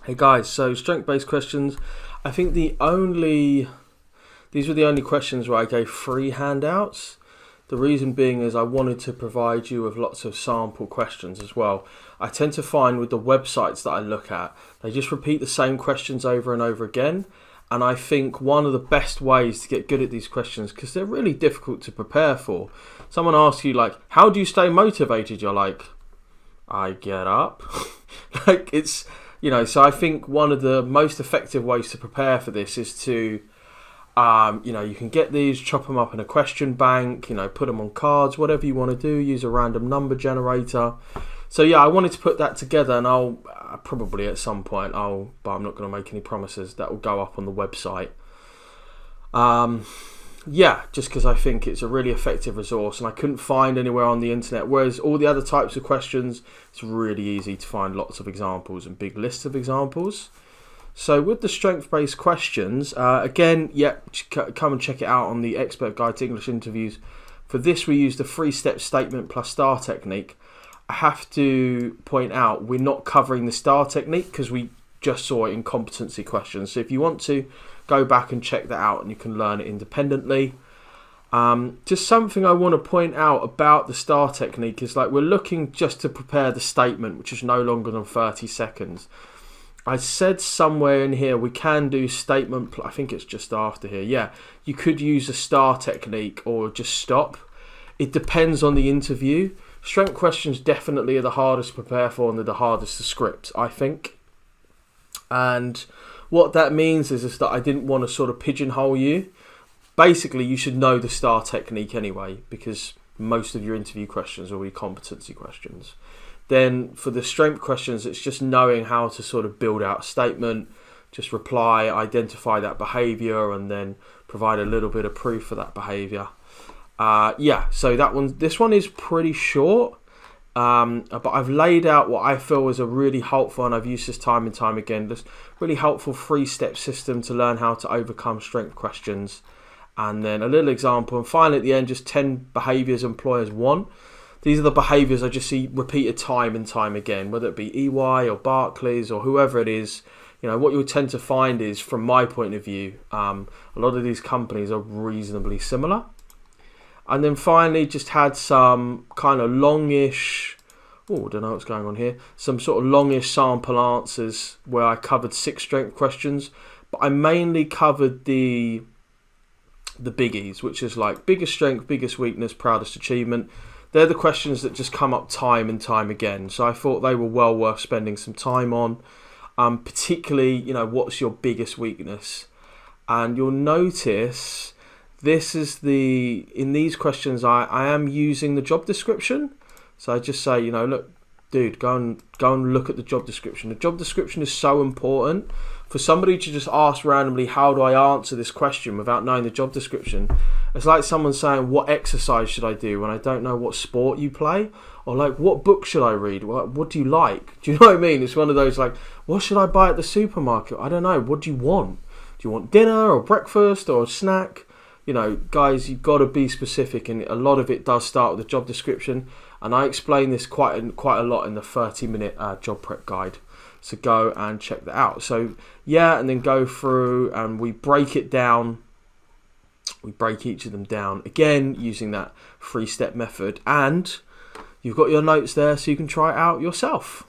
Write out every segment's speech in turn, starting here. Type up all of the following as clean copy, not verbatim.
Hey guys, so strength-based questions. I think these were the only questions where I gave free handouts. The reason being is I wanted to provide you with lots of sample questions as well. I tend to find with the websites that I look at, they just repeat the same questions over and over again. And I think one of the best ways to get good at these questions, because they're really difficult to prepare for. Someone asks you like, how do you stay motivated? You're like, I get up. Like it's, so I think one of the most effective ways to prepare for this is to, you can get these, chop them up in a question bank, put them on cards, whatever you want to do, use a random number generator. So yeah, I wanted to put that together, and I'll probably at some point, but I'm not going to make any promises, that will go up on the website. Just because I think it's a really effective resource, and I couldn't find anywhere on the internet, whereas all the other types of questions, it's really easy to find lots of examples and big lists of examples. So with the strength-based questions, come and check it out on the Expert Guide to English Interviews. For this, we use the 3-step statement plus STAR technique. I have to point out, we're not covering the STAR technique because we just saw it in competency questions. So if you want to, go back and check that out and you can learn it independently. Just something I want to point out about the STAR technique is like we're looking just to prepare the statement, which is no longer than 30 seconds. I said somewhere in here we can do statement, I think it's just after here. Yeah, you could use a STAR technique or just stop. It depends on the interview. Strength questions definitely are the hardest to prepare for and they're the hardest to script, I think. And what that means is that I didn't want to sort of pigeonhole you. Basically, you should know the STAR technique anyway, because most of your interview questions will be competency questions. Then for the strength questions, it's just knowing how to sort of build out a statement, just reply, identify that behavior, and then provide a little bit of proof for that behavior. So this one is pretty short, but I've laid out what I feel is a really helpful, and I've used this time and time again, this really helpful 3-step system to learn how to overcome strength questions. And then a little example, and finally at the end, just 10 behaviors employers want. These are the behaviors I just see repeated time and time again, whether it be EY or Barclays or whoever it is. What you'll tend to find is, from my point of view, a lot of these companies are reasonably similar. And then finally, just had some kind of longish, I don't know what's going on here, some sort of longish sample answers where I covered 6 strength questions, but I mainly covered the biggies, which is like biggest strength, biggest weakness, proudest achievement. They're the questions that just come up time and time again. So I thought they were well worth spending some time on. Particularly, what's your biggest weakness? And you'll notice in these questions, I am using the job description. So I just say, look, dude, go and look at the job description. The job description is so important. For somebody to just ask randomly, how do I answer this question without knowing the job description? It's like someone saying, what exercise should I do when I don't know what sport you play? Or like, what book should I read? What do you like? Do you know what I mean? It's one of those like, what should I buy at the supermarket? I don't know. What do you want? Do you want dinner or breakfast or a snack? Guys, you've got to be specific, and a lot of it does start with the job description. And I explain this quite a lot in the 30-minute job prep guide. So go and check that out. So yeah, and then go through and we break it down. We break each of them down again using that 3-step method, and you've got your notes there so you can try it out yourself.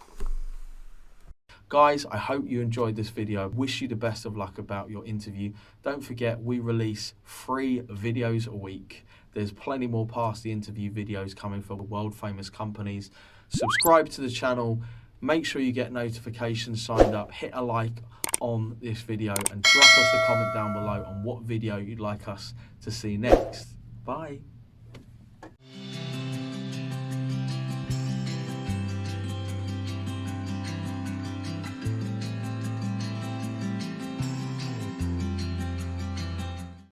Guys, I hope you enjoyed this video. Wish you the best of luck about your interview. Don't forget, we release 3 videos a week. There's plenty more past the interview videos coming from world famous companies. Subscribe to the channel. Make sure you get notifications signed up. Hit a like on this video and drop us a comment down below on what video you'd like us to see next. Bye.